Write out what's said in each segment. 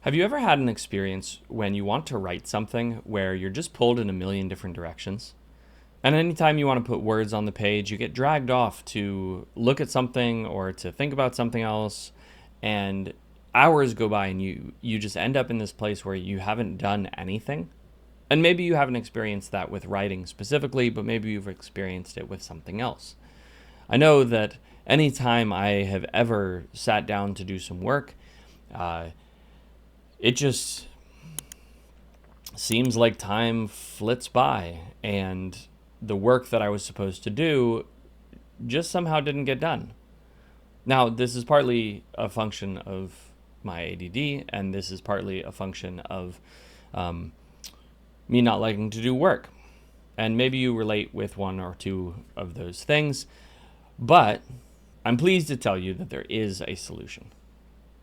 Have you ever had an experience when you want to write something where you're just pulled in a million different directions? And anytime you want to put words on the page, you get dragged off to look at something or to think about something else, and hours go by and you just end up in this place where you haven't done anything. And maybe you haven't experienced that with writing specifically, but maybe you've experienced it with something else. I know that anytime I have ever sat down to do some work, uh, it just seems like time flits by and the work that I was supposed to do just somehow didn't get done. Now, this is partly a function of my ADD, and this is partly a function of me not liking to do work. And maybe you relate with one or two of those things, but I'm pleased to tell you that there is a solution.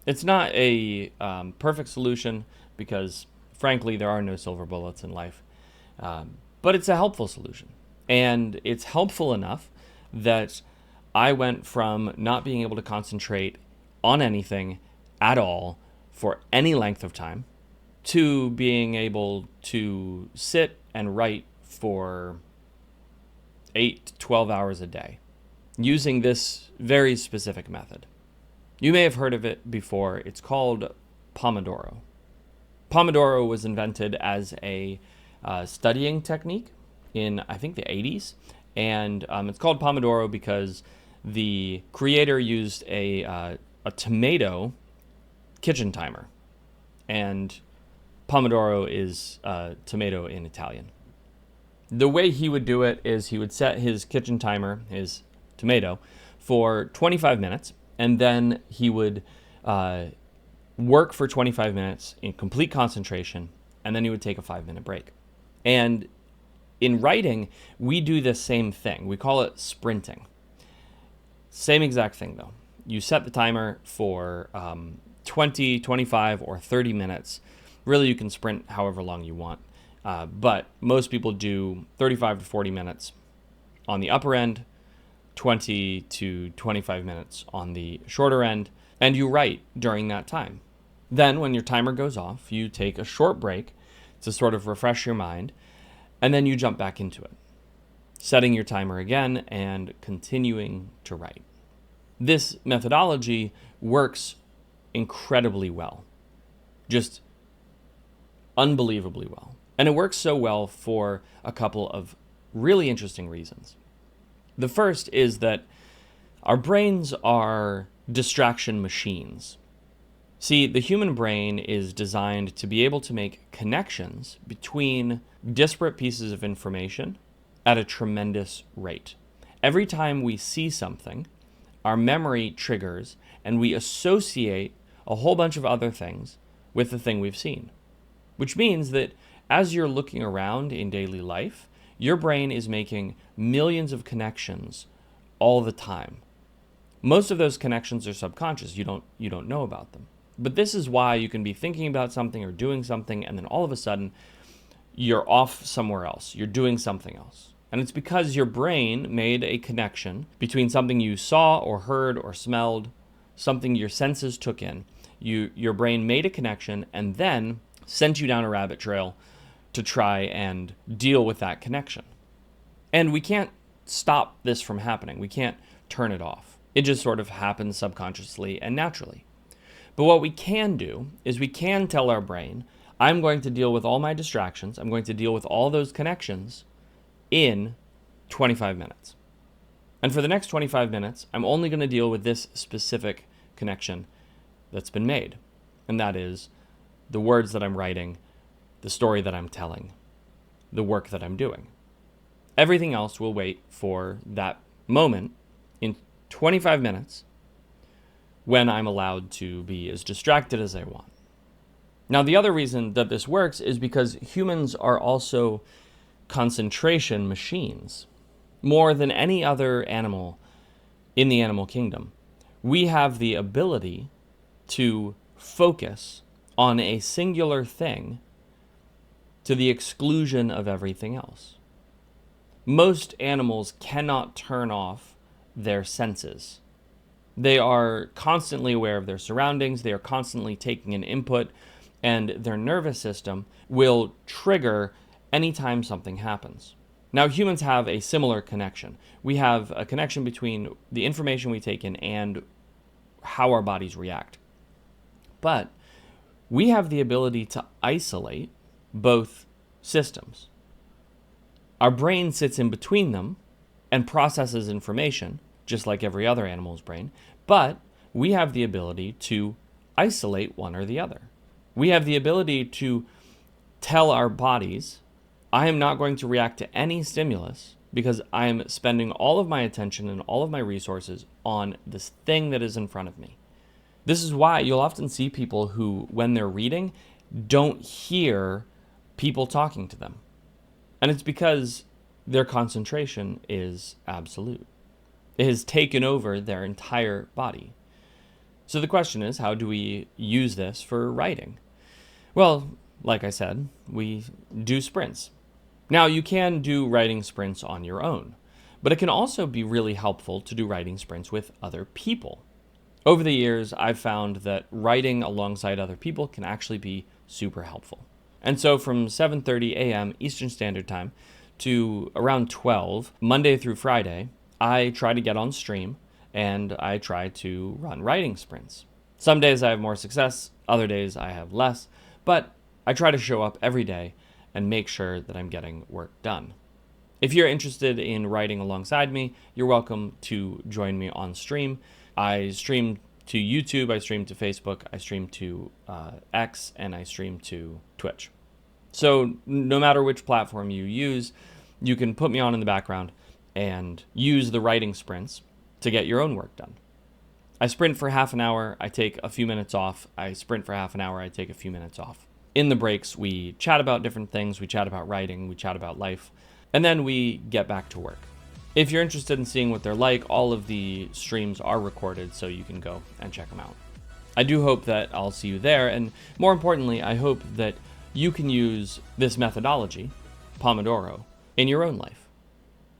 It's not a perfect solution because, frankly, there are no silver bullets in life, but it's a helpful solution. And it's helpful enough that I went from not being able to concentrate on anything at all for any length of time to being able to sit and write for 8 to 12 hours a day using this very specific method. You may have heard of it before. It's called Pomodoro. Pomodoro was invented as a studying technique in, I think, the 80s. And it's called Pomodoro because the creator used a tomato kitchen timer. And Pomodoro is tomato in Italian. The way he would do it is he would set his kitchen timer, his tomato, for 25 minutes. And then he would work for 25 minutes in complete concentration, and then he would take a 5-minute break. And in writing, we do the same thing. We call it sprinting. Same exact thing, though. You set the timer for 20, 25, or 30 minutes. Really, you can sprint however long you want. But most people do 35 to 40 minutes on the upper end, 20 to 25 minutes on the shorter end, and you write during that time. Then when your timer goes off, you take a short break to sort of refresh your mind, and then you jump back into it, setting your timer again and continuing to write. This methodology works incredibly well, just unbelievably well. And it works so well for a couple of really interesting reasons. The first is that our brains are distraction machines. See, the human brain is designed to be able to make connections between disparate pieces of information at a tremendous rate. Every time we see something, our memory triggers and we associate a whole bunch of other things with the thing we've seen. Which means that as you're looking around in daily life, your brain is making millions of connections all the time. Most of those connections are subconscious. You don't know about them. But this is why you can be thinking about something or doing something, and then all of a sudden, you're off somewhere else. You're doing something else. And it's because your brain made a connection between something you saw or heard or smelled, something your senses took in. Your brain made a connection and then sent you down a rabbit trail to try and deal with that connection. And we can't stop this from happening. We can't turn it off. It just sort of happens subconsciously and naturally. But what we can do is we can tell our brain, I'm going to deal with all my distractions. I'm going to deal with all those connections in 25 minutes. And for the next 25 minutes, I'm only going to deal with this specific connection that's been made. And that is the words that I'm writing, the story that I'm telling, the work that I'm doing. Everything else will wait for that moment in 25 minutes when I'm allowed to be as distracted as I want. Now, the other reason that this works is because humans are also concentration machines. More than any other animal in the animal kingdom, we have the ability to focus on a singular thing to the exclusion of everything else. Most animals cannot turn off their senses. They are constantly aware of their surroundings. They are constantly taking an input and their nervous system will trigger anytime something happens. Now, humans have a similar connection. We have a connection between the information we take in and how our bodies react. But we have the ability to isolate both systems. Our brain sits in between them and processes information, just like every other animal's brain, but we have the ability to isolate one or the other. We have the ability to tell our bodies, I am not going to react to any stimulus because I am spending all of my attention and all of my resources on this thing that is in front of me. This is why you'll often see people who, when they're reading, don't hear people talking to them. And it's because their concentration is absolute. It has taken over their entire body. So the question is, how do we use this for writing? Well, like I said, we do sprints. Now, you can do writing sprints on your own, but it can also be really helpful to do writing sprints with other people. Over the years, I've found that writing alongside other people can actually be super helpful. And so from 7:30 a.m. Eastern Standard Time to around 12, Monday through Friday, I try to get on stream and I try to run writing sprints. Some days I have more success, other days I have less, but I try to show up every day and make sure that I'm getting work done. If you're interested in writing alongside me, you're welcome to join me on stream. I stream to YouTube, I stream to Facebook, I stream to X, and I stream to Twitch. So no matter which platform you use, you can put me on in the background and use the writing sprints to get your own work done. I sprint for half an hour, I take a few minutes off. I sprint for half an hour, I take a few minutes off. In the breaks, we chat about different things, we chat about writing, we chat about life, and then we get back to work. If you're interested in seeing what they're like, all of the streams are recorded, so you can go and check them out. I do hope that I'll see you there, and more importantly, I hope that you can use this methodology, Pomodoro, in your own life.